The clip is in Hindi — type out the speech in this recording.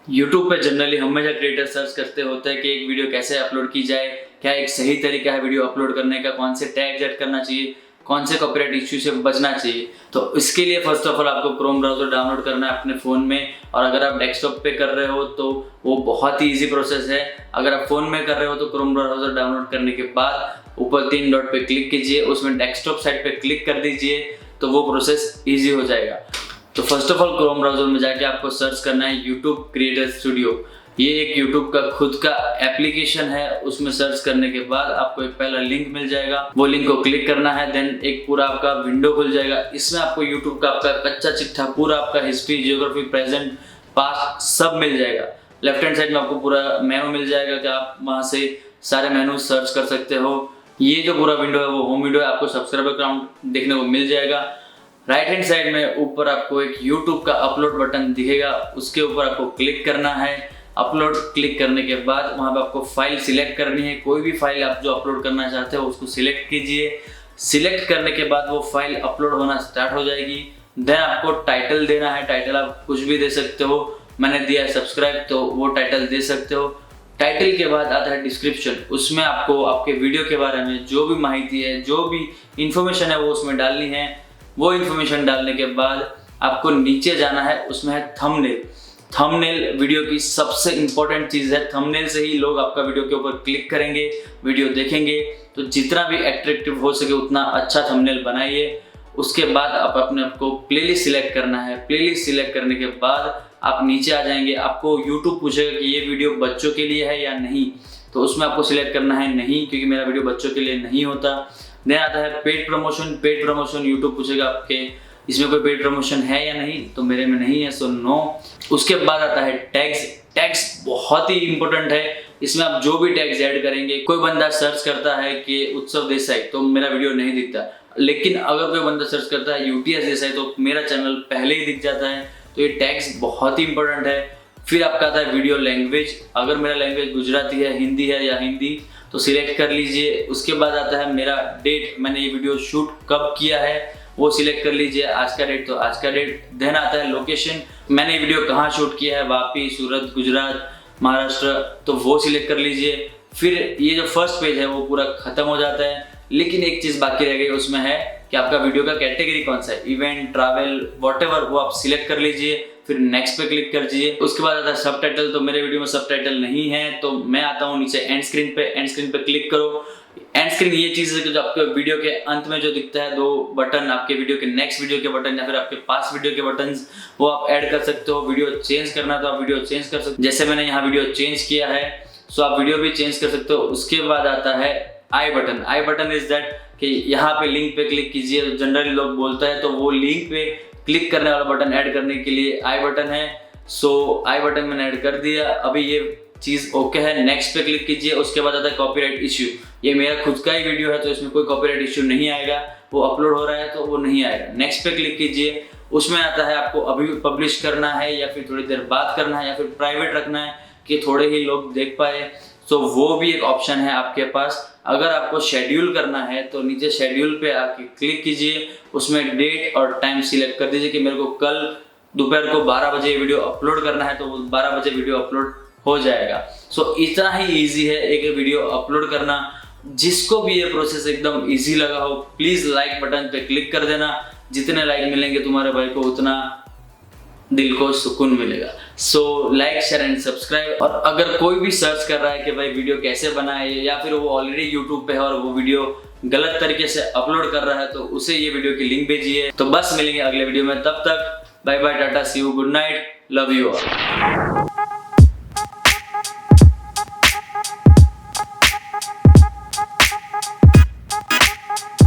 YouTube पे जनरली हमेशा क्रिएटर सर्च करते होते हैं कि एक वीडियो कैसे अपलोड की जाए, क्या एक सही तरीका है वीडियो अपलोड करने का, कौन से टैग ऐड करना चाहिए, कौन से कॉपीराइट इश्यू से बचना चाहिए। तो इसके लिए फर्स्ट ऑफ ऑल आपको क्रोम ब्राउज़र डाउनलोड करना है अपने फ़ोन में, और अगर आप डेस्कटॉप पे कर रहे हो तो वो बहुत ही ईजी प्रोसेस है। अगर आप फ़ोन में कर रहे हो तो क्रोम ब्राउज़र डाउनलोड करने के बाद ऊपर 3 डॉट पे क्लिक कीजिए, उसमें डेस्कटॉप साइड पे क्लिक कर दीजिए, तो वो प्रोसेस ईजी हो जाएगा। तो first of all Chrome browser में जाके आपको सर्च करना है यूट्यूब क्रिएटर स्टूडियो। ये एक यूट्यूब का खुद का एप्लीकेशन है। उसमें सर्च करने के बाद आपको एक पहला लिंक मिल जाएगा, वो लिंक को क्लिक करना है। देन एक पूरा आपका विंडो खुल जाएगा। इसमें आपको यूट्यूब का आपका कच्चा चिट्ठा, पूरा आपका हिस्ट्री, जियोग्राफी, प्रेजेंट, पास्ट सब मिल जाएगा। लेफ्ट हैंड साइड में आपको पूरा मेनू मिल जाएगा कि आप वहाँ से सारे मेनू सर्च कर सकते हो। ये जो पूरा विंडो है वो होम विंडो है, आपको सब्सक्राइबर काउंट देखने को मिल जाएगा। राइट हैंड साइड में ऊपर आपको एक YouTube का अपलोड बटन दिखेगा, उसके ऊपर आपको क्लिक करना है। अपलोड क्लिक करने के बाद वहाँ पे आपको फाइल सिलेक्ट करनी है। कोई भी फाइल आप जो अपलोड करना चाहते हो उसको सिलेक्ट कीजिए। सिलेक्ट करने के बाद वो फाइल अपलोड होना स्टार्ट हो जाएगी। देन आपको टाइटल देना है। टाइटल आप कुछ भी दे सकते हो, मैंने दिया है सब्सक्राइब, तो वो टाइटल दे सकते हो। टाइटल के बाद आता है डिस्क्रिप्शन। उसमें आपको आपके वीडियो के बारे में जो भी माहिती है, जो भी इंफॉर्मेशन है वो उसमें डालनी है। वो इन्फॉर्मेशन डालने के बाद आपको नीचे जाना है, उसमें है थंबनेल। थंबनेल वीडियो की सबसे इंपॉर्टेंट चीज़ है। थंबनेल से ही लोग आपका वीडियो के ऊपर क्लिक करेंगे, वीडियो देखेंगे। तो जितना भी अट्रैक्टिव हो सके उतना अच्छा थंबनेल बनाइए। उसके बाद आप अपने आपको प्लेलिस्ट सिलेक्ट करना है। प्लेलिस्ट सिलेक्ट करने के बाद आप नीचे आ जाएंगे। आपको यूट्यूब पूछेगा कि ये वीडियो बच्चों के लिए है या नहीं, तो उसमें आपको सिलेक्ट करना है नहीं, क्योंकि मेरा वीडियो बच्चों के लिए नहीं होता। देन आता है paid promotion. Paid promotion YouTube पूछेगा आपके इसमें कोई पेड प्रमोशन है या नहीं, तो मेरे में नहीं है, सो नो। उसके बाद आता है टैग्स। टैग्स बहुत ही इंपॉर्टेंट है। इसमें आप जो भी टैग्स ऐड करेंगे, कोई बंदा सर्च करता है कि उत्सवदेसाई, तो मेरा वीडियो नहीं दिखता। लेकिन अगर कोई बंदा सर्च करता है UTSदेसाई, तो मेरा चैनल पहले ही दिख जाता है। तो ये टैग्स बहुत ही इंपॉर्टेंट है। फिर आपका आता है वीडियो लैंग्वेज। अगर मेरा लैंग्वेज गुजराती है, हिंदी है या हिंदी, तो सिलेक्ट कर लीजिए। उसके बाद आता है मेरा डेट, मैंने ये वीडियो शूट कब किया है वो सिलेक्ट कर लीजिए। आज का डेट तो आज का डेट। देन आता है लोकेशन, मैंने ये वीडियो कहाँ शूट किया है, वापी, सूरत, गुजरात, महाराष्ट्र, तो वो सिलेक्ट कर लीजिए। फिर ये जो फर्स्ट पेज है वो पूरा खत्म हो जाता है। लेकिन एक चीज़ बाकी रह गई, उसमें है कि आपका वीडियो का कैटेगरी कौन सा है, इवेंट, ट्रैवल, व्हाटएवर, वो आप सिलेक्ट कर लीजिए। फिर नेक्स्ट पे क्लिक कर दीजिए। उसके बाद आता है सब टाइटल। तो मेरे वीडियो में सब टाइटल नहीं है, तो मैं आता हूँ नीचे एंड स्क्रीन पे। एंड स्क्रीन पे क्लिक करो। एंड स्क्रीन ये चीज़ है कि जो आपके वीडियो के अंत में जो दिखता है 2 बटन, आपके वीडियो के नेक्स्ट वीडियो के बटन या फिर आपके पास वीडियो के बटन, वो आप ऐड कर सकते हो। वीडियो चेंज करना तो आप वीडियो चेंज कर सकते हो, जैसे मैंने यहाँ वीडियो चेंज किया है, सो आप वीडियो भी चेंज कर सकते हो। उसके बाद आता है eye button. Eye button is that कि यहाँ पे लिंक पे क्लिक कीजिए। जनरली लोग बोलता है, तो वो लिंक पे क्लिक करने वाला बटन ऐड करने के लिए आई बटन है। सो आई बटन मैंने ऐड कर दिया। अभी ये चीज़ ओके है। नेक्स्ट पे क्लिक कीजिए। उसके बाद आता है कॉपीराइट इश्यू। ये मेरा खुद का ही वीडियो है, तो इसमें कोई कॉपीराइट इश्यू नहीं आएगा। वो अपलोड हो रहा है तो वो नहीं आएगा। नेक्स्ट पे क्लिक कीजिए। उसमें आता है आपको अभी पब्लिश करना है या फिर थोड़ी देर बाद करना है या फिर प्राइवेट रखना है कि थोड़े ही लोग देख पाए, तो वो भी एक ऑप्शन है आपके पास। अगर आपको शेड्यूल करना है तो नीचे शेड्यूल पे आके क्लिक कीजिए। उसमें डेट और टाइम सिलेक्ट कर दीजिए कि मेरे को कल दोपहर को 12 बजे वीडियो अपलोड करना है, तो वो 12 बजे वीडियो अपलोड हो जाएगा। सो इतना ही इजी है एक वीडियो अपलोड करना। जिसको भी ये प्रोसेस एकदम इजी लगा हो, प्लीज लाइक बटन पे क्लिक कर देना। जितने लाइक मिलेंगे तुम्हारे भाई को, उतना दिल को सुकून मिलेगा। So like, share and subscribe. और अगर कोई भी सर्च कर रहा है कि भाई वीडियो कैसे बनाए, या फिर वो ऑलरेडी यूट्यूब पे है और वो वीडियो गलत तरीके से अपलोड कर रहा है, तो उसे ये वीडियो की लिंक भेजिए। तो बस मिलेंगे अगले वीडियो में, तब तक bye bye, tata, see you, good night, love you all.